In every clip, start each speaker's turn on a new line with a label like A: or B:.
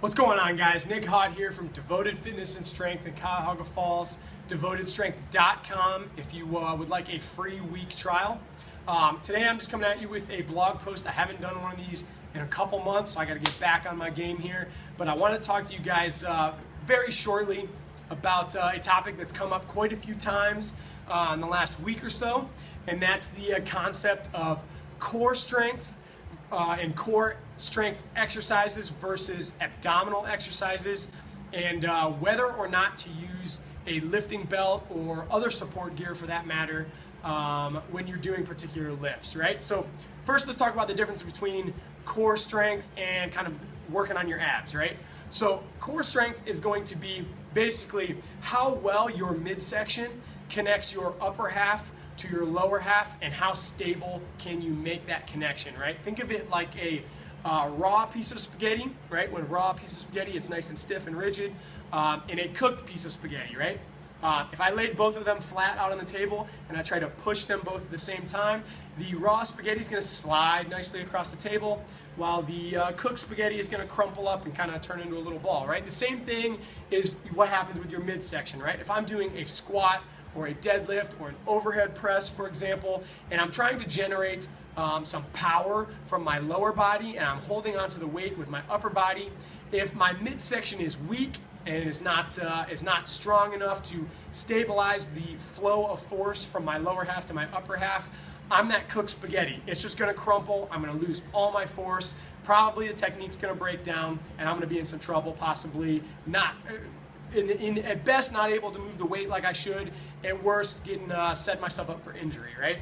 A: What's going on, guys? Nick Hott here from Devoted Fitness and Strength in Cuyahoga Falls, devotedstrength.com if you would like a free week trial. Today I'm just coming at you with a blog post. I haven't done one of these in a couple months, so I got to get back on my game here. But I want to talk to you guys very shortly about a topic that's come up quite a few times in the last week or so, and that's the concept of core strength and core strength exercises versus abdominal exercises, and whether or not to use a lifting belt or other support gear for that matter when you're doing particular lifts, right? So first, let's talk about the difference between core strength and kind of working on your abs, right? So core strength is going to be basically how well your midsection connects your upper half to your lower half, and how stable can you make that connection, right? Think of it like a raw piece of spaghetti, right? When raw piece of spaghetti, it's nice and stiff and rigid, and a cooked piece of spaghetti, right? If I laid both of them flat out on the table and I try to push them both at the same time, the raw spaghetti is going to slide nicely across the table, while the cooked spaghetti is going to crumple up and kind of turn into a little ball, right? The same thing is what happens with your midsection, right? If I'm doing a squat or a deadlift or an overhead press, for example, and I'm trying to generate some power from my lower body and I'm holding onto the weight with my upper body, if my midsection is weak and is not strong enough to stabilize the flow of force from my lower half to my upper half, I'm that cooked spaghetti. It's just going to crumple. I'm going to lose all my force. Probably the technique's going to break down, and I'm going to be in some trouble, possibly not. At best, not able to move the weight like I should. At worst, set myself up for injury, right?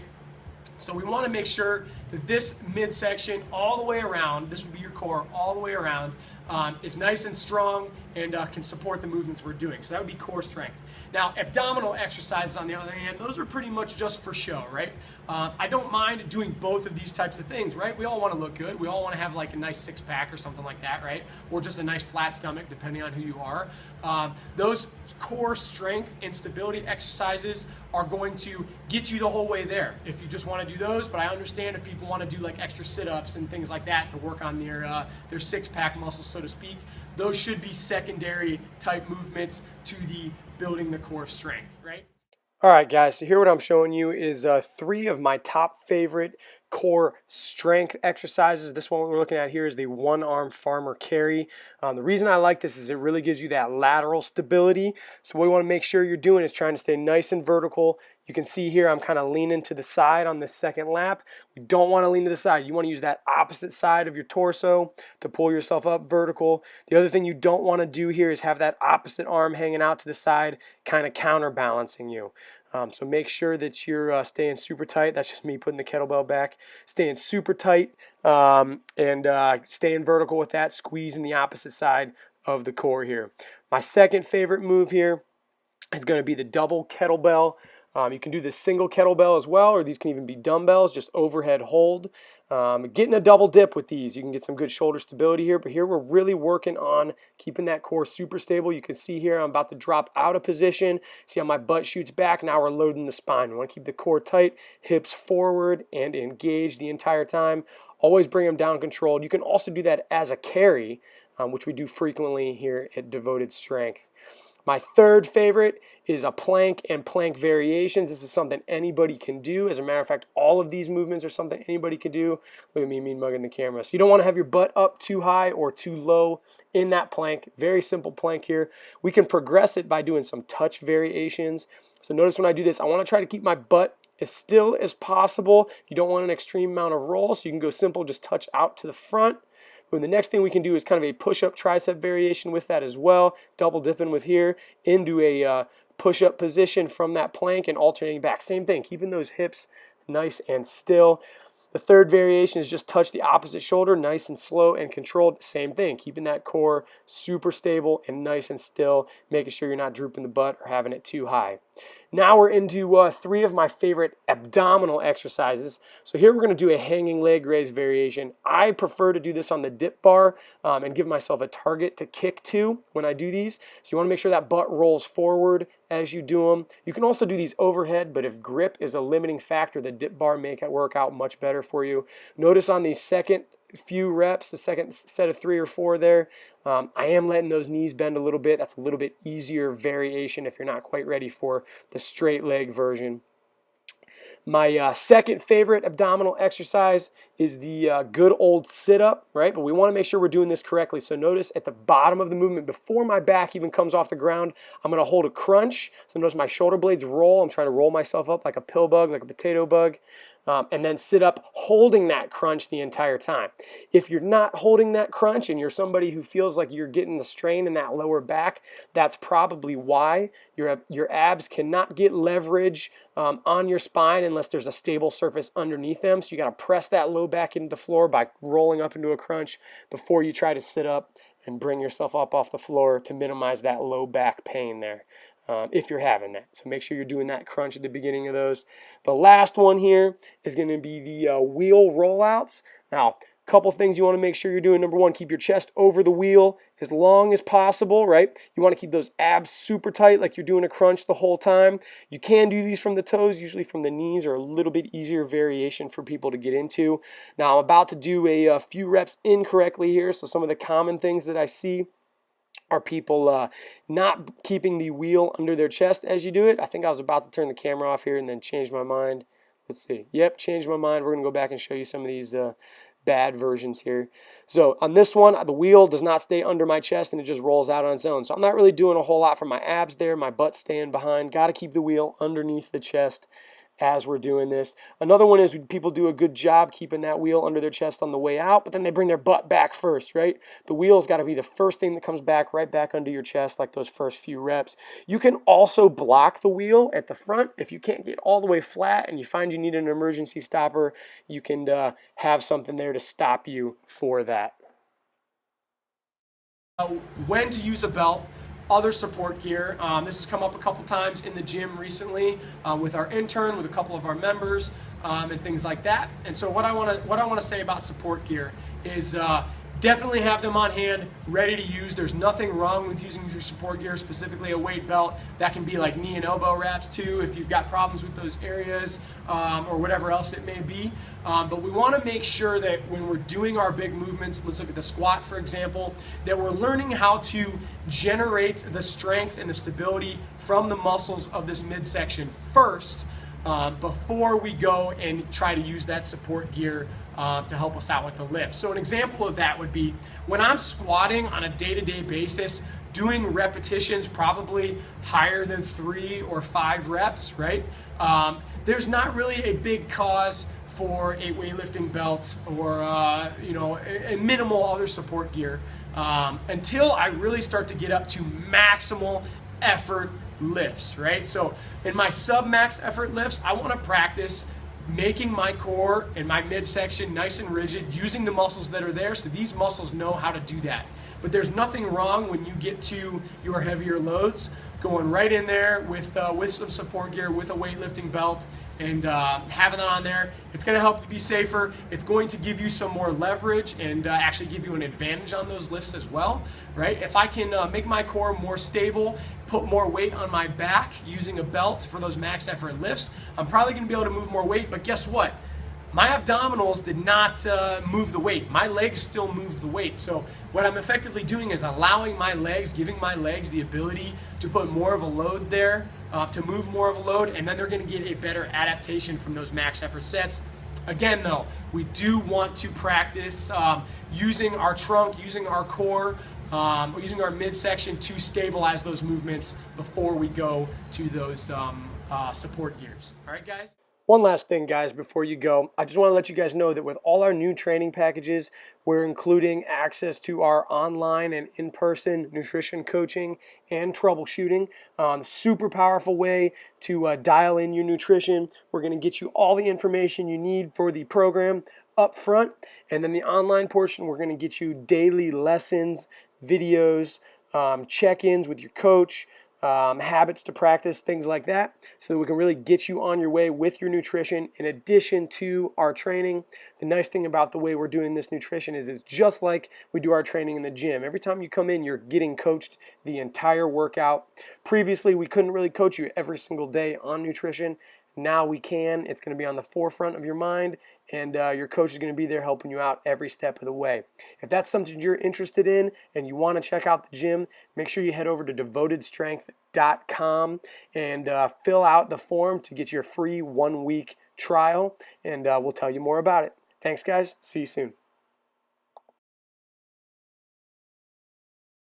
A: So we want to make sure that this midsection all the way around, this would be your core all the way around, is nice and strong and can support the movements we're doing. So that would be core strength. Now, abdominal exercises, on the other hand, those are pretty much just for show, right? I don't mind doing both of these types of things, right? We all want to look good. We all want to have like a nice six-pack or something like that, right? Or just a nice flat stomach, depending on who you are. Those core strength and stability exercises are going to get you the whole way there if you just want to do those. But I understand if people want to do like extra sit-ups and things like that to work on their six-pack muscles, so to speak. Those should be secondary type movements to the building the core strength, right? All right, guys, so here what I'm showing you is 3 of my top favorite core strength exercises. This one we're looking at here is the one-arm farmer carry. The reason I like this is it really gives you that lateral stability. So what we want to make sure you're doing is trying to stay nice and vertical. You can see here I'm kind of leaning to the side on this second lap. We don't want to lean to the side. You want to use that opposite side of your torso to pull yourself up vertical. The other thing you don't want to do here is have that opposite arm hanging out to the side, kind of counterbalancing you. So make sure that you're staying super tight. That's just me putting the kettlebell back. Staying super tight and staying vertical with that, squeezing the opposite side of the core here. My second favorite move here is going to be the double kettlebell. You can do the single kettlebell as well, or these can even be dumbbells, just overhead hold. Getting a double dip with these, you can get some good shoulder stability here, but here we're really working on keeping that core super stable. You can see here I'm about to drop out of position. See how my butt shoots back? Now we're loading the spine. We want to keep the core tight, hips forward and engaged the entire time. Always bring them down controlled. You can also do that as a carry, which we do frequently here at Devoted Strength. My third favorite is a plank and plank variations. This is something anybody can do. As a matter of fact, all of these movements are something anybody can do. Look at me mean mugging the camera. So you don't want to have your butt up too high or too low in that plank. Very simple plank here. We can progress it by doing some touch variations. So notice when I do this, I want to try to keep my butt as still as possible. You don't want an extreme amount of roll, so you can go simple, just touch out to the front. And the next thing we can do is kind of a push-up tricep variation with that as well. Double dipping with here into a push-up position from that plank and alternating back. Same thing, keeping those hips nice and still. The third variation is just touch the opposite shoulder, nice and slow and controlled. Same thing, keeping that core super stable and nice and still, making sure you're not drooping the butt or having it too high. Now we're into 3 of my favorite abdominal exercises. So here we're going to do a hanging leg raise variation. I prefer to do this on the dip bar and give myself a target to kick to when I do these. So you want to make sure that butt rolls forward as you do them. You can also do these overhead, but if grip is a limiting factor, the dip bar may work out much better for you. Notice on the second few reps, the second set of 3 or 4 there, I am letting those knees bend a little bit. That's a little bit easier variation if you're not quite ready for the straight leg version. My second favorite abdominal exercise is the good old sit-up, right? But we want to make sure we're doing this correctly. So notice at the bottom of the movement, before my back even comes off the ground, I'm going to hold a crunch. So notice my shoulder blades roll. I'm trying to roll myself up like a pill bug, like a potato bug. And then sit up holding that crunch the entire time. If you're not holding that crunch and you're somebody who feels like you're getting the strain in that lower back, that's probably why your abs cannot get leverage on your spine unless there's a stable surface underneath them. So you got to press that low back into the floor by rolling up into a crunch before you try to sit up and bring yourself up off the floor to minimize that low back pain there. If you're having that. So make sure you're doing that crunch at the beginning of those. The last one here is going to be the wheel rollouts. Now, a couple things you want to make sure you're doing. Number one, keep your chest over the wheel as long as possible, right? You want to keep those abs super tight like you're doing a crunch the whole time. You can do these from the toes, usually from the knees, or a little bit easier variation for people to get into. Now, I'm about to do a few reps incorrectly here, so some of the common things that I see are people not keeping the wheel under their chest as you do it. I think I was about to turn the camera off here and then change my mind. Let's see. Yep, changed my mind. We're going to go back and show you some of these bad versions here. So on this one, the wheel does not stay under my chest and it just rolls out on its own. So I'm not really doing a whole lot for my abs there. My butt's staying behind. Got to keep the wheel underneath the chest as we're doing this. Another one is people do a good job keeping that wheel under their chest on the way out, but then they bring their butt back first, right? The wheel's got to be the first thing that comes back, right back under your chest, like those first few reps. You can also block the wheel at the front. If you can't get all the way flat and you find you need an emergency stopper, you can have something there to stop you for that. When to use a belt. Other support gear. This has come up a couple times in the gym recently with our intern, with a couple of our members, and things like that. And so what I want to say about support gear is definitely have them on hand, ready to use. There's nothing wrong with using your support gear, specifically a weight belt. That can be like knee and elbow wraps too if you've got problems with those areas or whatever else it may be. But we want to make sure that when we're doing our big movements, let's look at the squat for example, that we're learning how to generate the strength and the stability from the muscles of this midsection first before we go and try to use that support gear to help us out with the lift. So an example of that would be when I'm squatting on a day-to-day basis, doing repetitions probably higher than 3 or 5 reps, right? There's not really a big cause for a weightlifting belt or a minimal other support gear until I really start to get up to maximal effort lifts, right? So in my sub-max effort lifts, I want to practice making my core and my midsection nice and rigid, using the muscles that are there so these muscles know how to do that. But there's nothing wrong when you get to your heavier loads, going right in there with some support gear, with a weightlifting belt, and having it on there. It's going to help you be safer. It's going to give you some more leverage and actually give you an advantage on those lifts as well, right? If I can make my core more stable, put more weight on my back using a belt for those max effort lifts, I'm probably going to be able to move more weight. But guess what? My abdominals did not move the weight. My legs still moved the weight. So what I'm effectively doing is allowing my legs, giving my legs the ability to put more of a load there, to move more of a load, and then they're going to get a better adaptation from those max effort sets. Again though, we do want to practice using our trunk, using our core, using our midsection to stabilize those movements before we go to those support gears. All right, guys? One last thing, guys, before you go, I just want to let you guys know that with all our new training packages, we're including access to our online and in-person nutrition coaching and troubleshooting. Super powerful way to dial in your nutrition. We're going to get you all the information you need for the program up front, and then the online portion, we're going to get you daily lessons, videos, check-ins with your coach, habits to practice, things like that, so that we can really get you on your way with your nutrition in addition to our training. The nice thing about the way we're doing this nutrition is it's just like we do our training in the gym. Every time you come in, you're getting coached the entire workout. Previously, we couldn't really coach you every single day on nutrition. now we can. It's going to be on the forefront of your mind, and your coach is going to be there helping you out every step of the way. If that's something you're interested in and you want to check out the gym, make sure you head over to devotedstrength.com and fill out the form to get your free 1-week trial, and we'll tell you more about it. Thanks, guys. See you soon.